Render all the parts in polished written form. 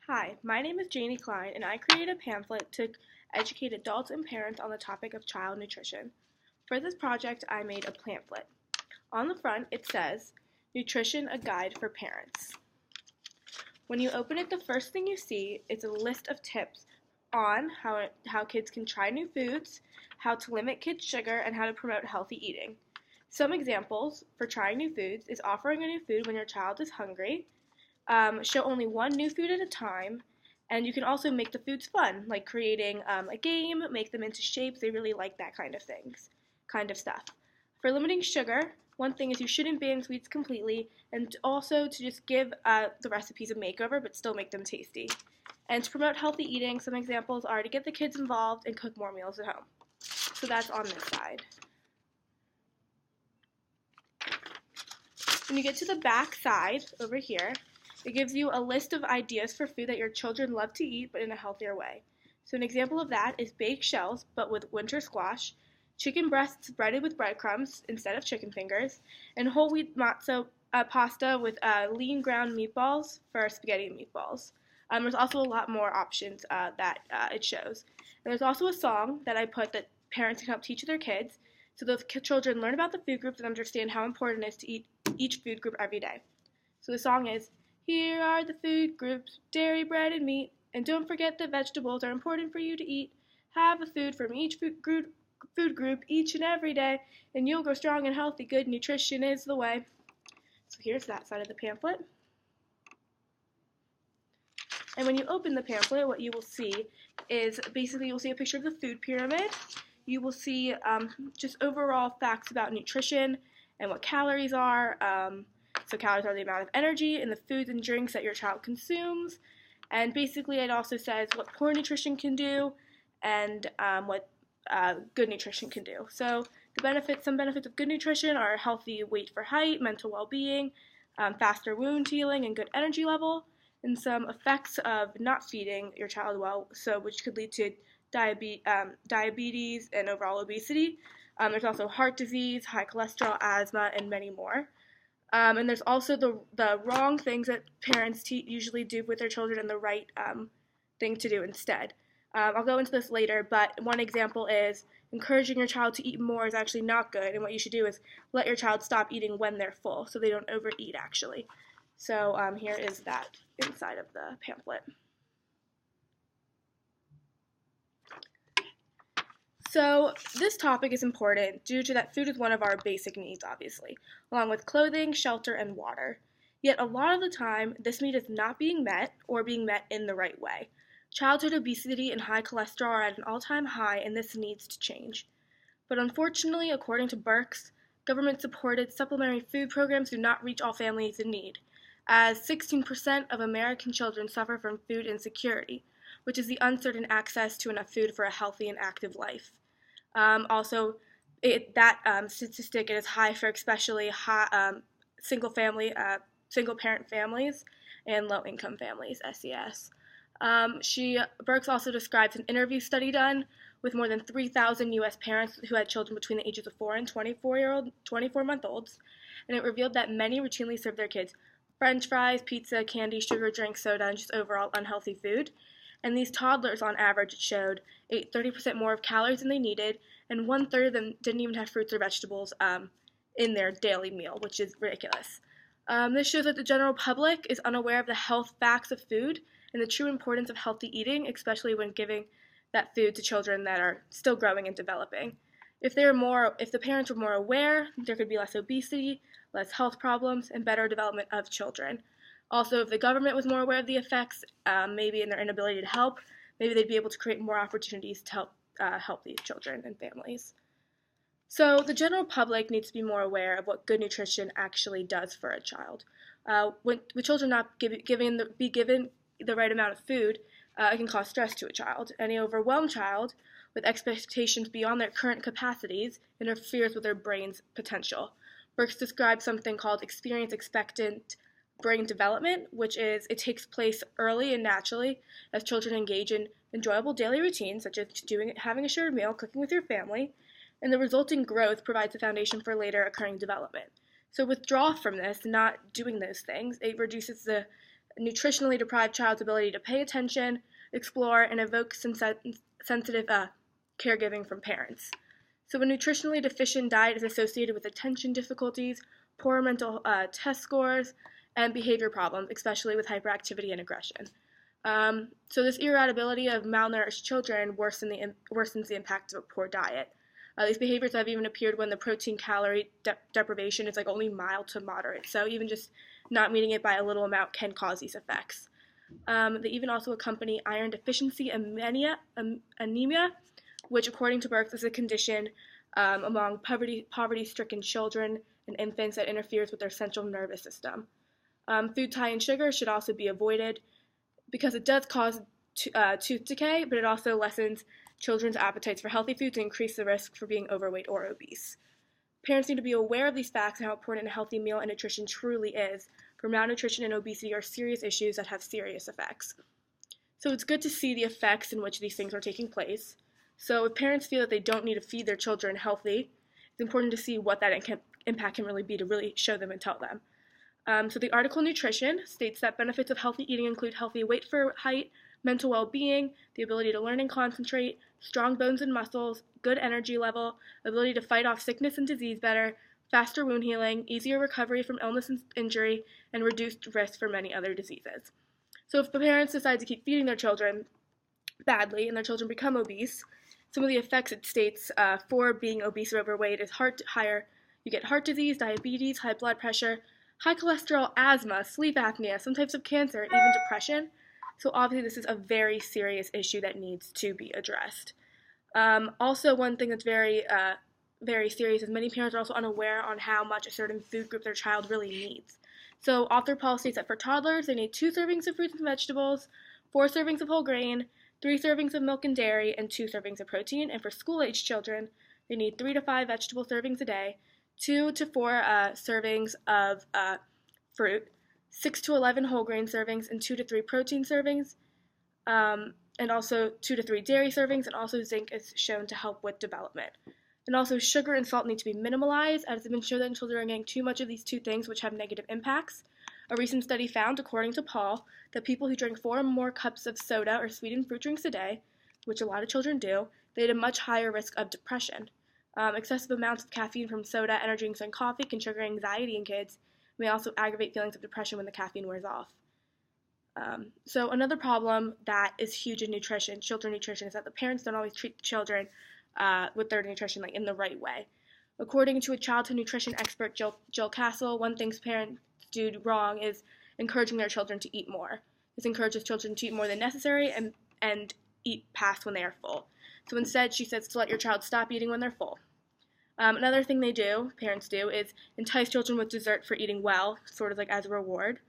Hi, my name is Janie Klein, and I created a pamphlet to educate adults and parents on the topic of child nutrition. For this project, I made a pamphlet. On the front, it says, Nutrition, a Guide for Parents. When you open it, the first thing you see is a list of tips on how kids can try new foods, how to limit kids' sugar, and how to promote healthy eating. Some examples for trying new foods is offering a new food when your child is hungry, show only one new food at a time, and you can also make the foods fun, like creating a game, make them into shapes. They really like that kind of stuff. For limiting sugar, one thing is you shouldn't ban sweets completely, and also to just give the recipes a makeover, but still make them tasty. And to promote healthy eating, some examples are to get the kids involved and cook more meals at home. So that's on this side. When you get to the back side over here, it gives you a list of ideas for food that your children love to eat, but in a healthier way. So an example of that is baked shells, but with winter squash, chicken breasts breaded with breadcrumbs instead of chicken fingers, and whole wheat matzo pasta with lean ground meatballs for spaghetti and meatballs. There's also a lot more options that it shows. And there's also a song that I put that parents can help teach their kids, so those children learn about the food groups and understand how important it is to eat each food group every day. So the song is, here are the food groups, dairy, bread, and meat, and don't forget that vegetables are important for you to eat. Have a food from each food group each and every day, and you'll grow strong and healthy. Good nutrition is the way. So here's that side of the pamphlet. And when you open the pamphlet, what you will see is basically you'll see a picture of the food pyramid. You will see just overall facts about nutrition and what calories are. So calories are the amount of energy in the foods and drinks that your child consumes. And basically it also says what poor nutrition can do and what good nutrition can do. So some benefits of good nutrition are healthy weight for height, mental well-being, faster wound healing, and good energy level. And some effects of not feeding your child well, so which could lead to diabetes and overall obesity. There's also heart disease, high cholesterol, asthma, and many more. And there's also the wrong things that parents usually do with their children and the right thing to do instead. I'll go into this later, but one example is encouraging your child to eat more is actually not good, and what you should do is let your child stop eating when they're full so they don't overeat actually. So here is that inside of the pamphlet. So this topic is important due to that food is one of our basic needs, obviously, along with clothing, shelter, and water. Yet a lot of the time, this need is not being met or being met in the right way. Childhood obesity and high cholesterol are at an all-time high, and this needs to change. But unfortunately, according to Birx, government-supported supplementary food programs do not reach all families in need, as 16% of American children suffer from food insecurity, which is the uncertain access to enough food for a healthy and active life. Also, that statistic is high for especially single-parent families and low-income families, SES. Birx also describes an interview study done with more than 3,000 U.S. parents who had children between the ages of 4 and 24-month-olds, and it revealed that many routinely serve their kids French fries, pizza, candy, sugar, drink, soda, and just overall unhealthy food. And these toddlers, on average, it showed, ate 30% more of calories than they needed, and 1/3 of them didn't even have fruits or vegetables in their daily meal, which is ridiculous. This shows that the general public is unaware of the health facts of food and the true importance of healthy eating, especially when giving that food to children that are still growing and developing. If the parents were more aware, there could be less obesity, less health problems, and better development of children. Also, if the government was more aware of the effects, maybe in their inability to help, maybe they'd be able to create more opportunities to help these children and families. So the general public needs to be more aware of what good nutrition actually does for a child. When children not be given the right amount of food, it can cause stress to a child. Any overwhelmed child with expectations beyond their current capacities interferes with their brain's potential. Birx describes something called experience expectant brain development, which is it takes place early and naturally as children engage in enjoyable daily routines such as having a shared meal, cooking with your family, and the resulting growth provides the foundation for later occurring development. So withdraw from this, not doing those things, it reduces a nutritionally deprived child's ability to pay attention, explore, and evoke sensitive caregiving from parents. So a nutritionally deficient diet is associated with attention difficulties, poor mental test scores, and behavior problems, especially with hyperactivity and aggression. So this irritability of malnourished children worsens the impact of a poor diet. These behaviors have even appeared when the protein calorie deprivation is like only mild to moderate. So even just not meeting it by a little amount can cause these effects. They even also accompany iron deficiency anemia, which according to Birx is a condition among poverty-stricken children and infants that interferes with their central nervous system. Foods high in sugar should also be avoided because it does cause tooth decay, but it also lessens children's appetites for healthy foods and increase the risk for being overweight or obese. Parents need to be aware of these facts and how important a healthy meal and nutrition truly is, for malnutrition and obesity are serious issues that have serious effects. So it's good to see the effects in which these things are taking place. So if parents feel that they don't need to feed their children healthy, it's important to see what that impact can really be to really show them and tell them. So the article Nutrition states that benefits of healthy eating include healthy weight for height, mental well-being, the ability to learn and concentrate, strong bones and muscles, good energy level, ability to fight off sickness and disease better, faster wound healing, easier recovery from illness and injury, and reduced risk for many other diseases. So if the parents decide to keep feeding their children badly and their children become obese, some of the effects it states for being obese or overweight is you get heart disease, diabetes, high blood pressure, high cholesterol, asthma, sleep apnea, some types of cancer, even depression. So obviously this is a very serious issue that needs to be addressed. Also, one thing that's very serious is many parents are also unaware on how much a certain food group their child really needs. So author Paul states that for toddlers, they need 2 servings of fruits and vegetables, 4 servings of whole grain, 3 servings of milk and dairy, and 2 servings of protein. And for school-age children, they need 3 to 5 vegetable servings a day, 2 to 4 servings of fruit, 6 to 11 whole grain servings, and 2 to 3 protein servings, and also 2 to 3 dairy servings, and also zinc is shown to help with development. And also sugar and salt need to be minimalized, as it's been shown that children are getting too much of these 2 things, which have negative impacts. A recent study found, according to Paul, that people who drink 4 or more cups of soda or sweetened fruit drinks a day, which a lot of children do, they had a much higher risk of depression. Excessive amounts of caffeine from soda, energy drinks, and coffee can trigger anxiety in kids, may also aggravate feelings of depression when the caffeine wears off. So another problem that is huge in nutrition, children nutrition, is that the parents don't always treat the children with their nutrition in the right way. According to a childhood nutrition expert, Jill Castle, one thing parents do wrong is encouraging their children to eat more. This encourages children to eat more than necessary and eat past when they are full. So instead, she says to let your child stop eating when they're full. Another thing parents do, is entice children with dessert for eating well, sort of like as a reward,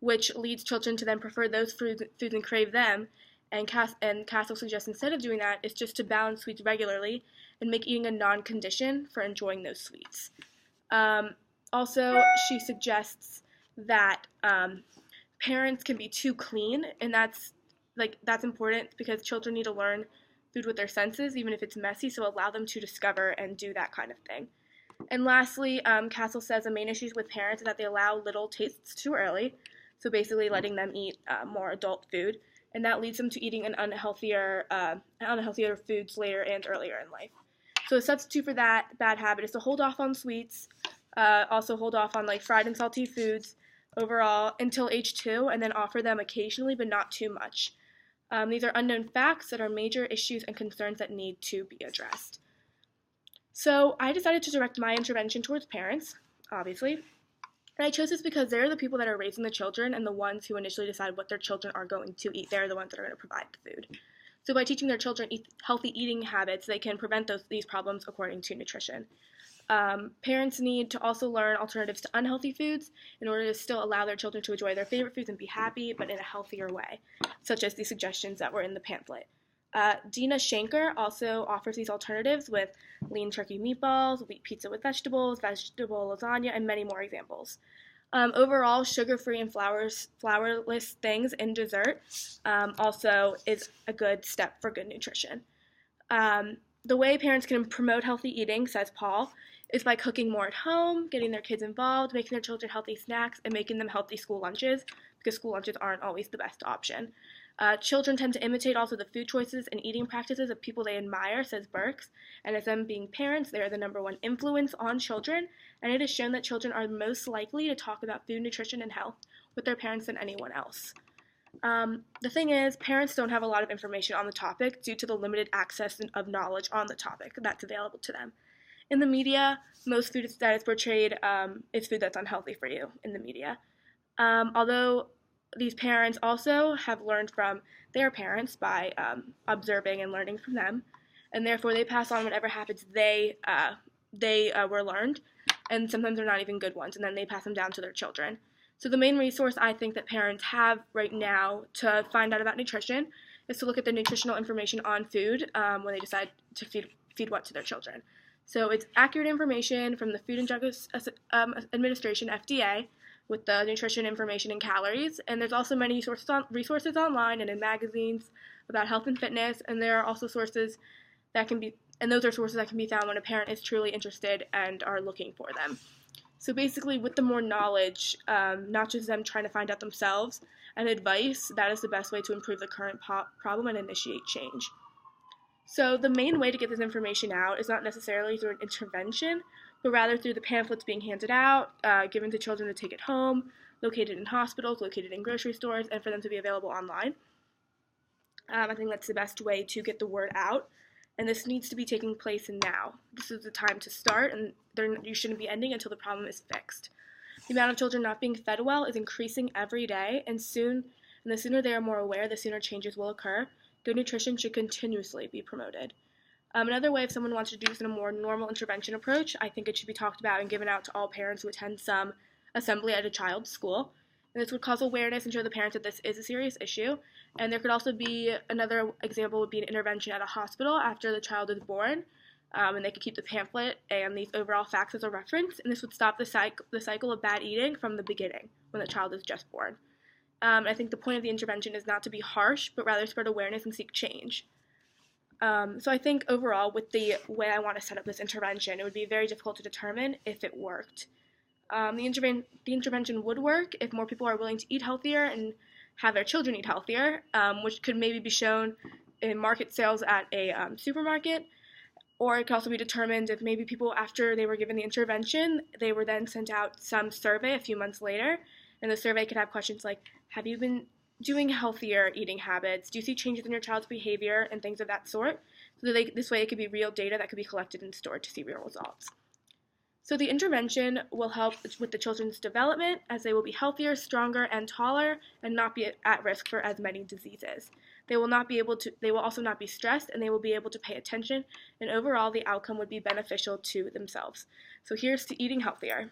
which leads children to then prefer those foods and crave them. And Castle suggests instead of doing that is just to balance sweets regularly and make eating a non-condition for enjoying those sweets. Also, she suggests that parents can be too clean, and that's important because children need to learn food with their senses, even if it's messy, so allow them to discover and do that kind of thing. And lastly, Castle says the main issues with parents is that they allow little tastes too early, so basically letting them eat more adult food, and that leads them to eating an unhealthier foods later and earlier in life. So a substitute for that bad habit is to hold off on sweets, also hold off on fried and salty foods overall until age 2, and then offer them occasionally, but not too much. These are unknown facts that are major issues and concerns that need to be addressed. So I decided to direct my intervention towards parents, obviously. And I chose this because they're the people that are raising the children and the ones who initially decide what their children are going to eat. They're the ones that are going to provide the food. So by teaching their children healthy eating habits, they can prevent these problems according to nutrition. Parents need to also learn alternatives to unhealthy foods in order to still allow their children to enjoy their favorite foods and be happy, but in a healthier way, such as the suggestions that were in the pamphlet. Dina Shanker also offers these alternatives with lean turkey meatballs, wheat pizza with vegetables, vegetable lasagna, and many more examples. Overall, sugar-free and flourless things in dessert also is a good step for good nutrition. The way parents can promote healthy eating, says Paul, is by cooking more at home, getting their kids involved, making their children healthy snacks, and making them healthy school lunches, because school lunches aren't always the best option. Children tend to imitate also the food choices and eating practices of people they admire, says Birx, and as them being parents, they are the number one influence on children, and it is shown that children are most likely to talk about food, nutrition, and health with their parents than anyone else. The thing is, parents don't have a lot of information on the topic due to the limited access of knowledge on the topic that's available to them. In the media, most food that is portrayed is food that's unhealthy for you in the media. Although these parents also have learned from their parents by observing and learning from them, and therefore they pass on whatever habits they were learned, and sometimes they're not even good ones, and then they pass them down to their children. So the main resource I think that parents have right now to find out about nutrition is to look at the nutritional information on food when they decide to feed what to their children. So it's accurate information from the Food and Drug Administration, FDA, with the nutrition information and calories. And there's also many resources online and in magazines about health and fitness. And there are also sources that can be, and those are sources that can be found when a parent is truly interested and are looking for them. So basically, with the more knowledge, not just them trying to find out themselves, and advice, that is the best way to improve the current problem and initiate change. So the main way to get this information out is not necessarily through an intervention, but rather through the pamphlets being handed out, given to children to take at home, located in hospitals, located in grocery stores, and for them to be available online. I think that's the best way to get the word out, and this needs to be taking place now. This is the time to start, and you shouldn't be ending until the problem is fixed. The amount of children not being fed well is increasing every day, and the sooner they are more aware, the sooner changes will occur. Good nutrition should continuously be promoted. Another way, if someone wants to do this in a more normal intervention approach, I think it should be talked about and given out to all parents who attend some assembly at a child's school. And this would cause awareness and show the parents that this is a serious issue. And there could also be, another example would be an intervention at a hospital after the child is born. And they could keep the pamphlet and these overall facts as a reference. And this would stop the cycle of bad eating from the beginning, when the child is just born. I think the point of the intervention is not to be harsh, but rather spread awareness and seek change. So I think overall, with the way I want to set up this intervention, it would be very difficult to determine if it worked. The intervention would work if more people are willing to eat healthier and have their children eat healthier, which could maybe be shown in market sales at a supermarket, or it could also be determined if maybe people, after they were given the intervention, they were then sent out some survey a few months later, and the survey could have questions like, have you been doing healthier eating habits? Do you see changes in your child's behavior and things of that sort? So this way it could be real data that could be collected and stored to see real results. So the intervention will help with the children's development, as they will be healthier, stronger, and taller, and not be at risk for as many diseases. They will also not be stressed, and they will be able to pay attention, and overall the outcome would be beneficial to themselves. So here's to eating healthier.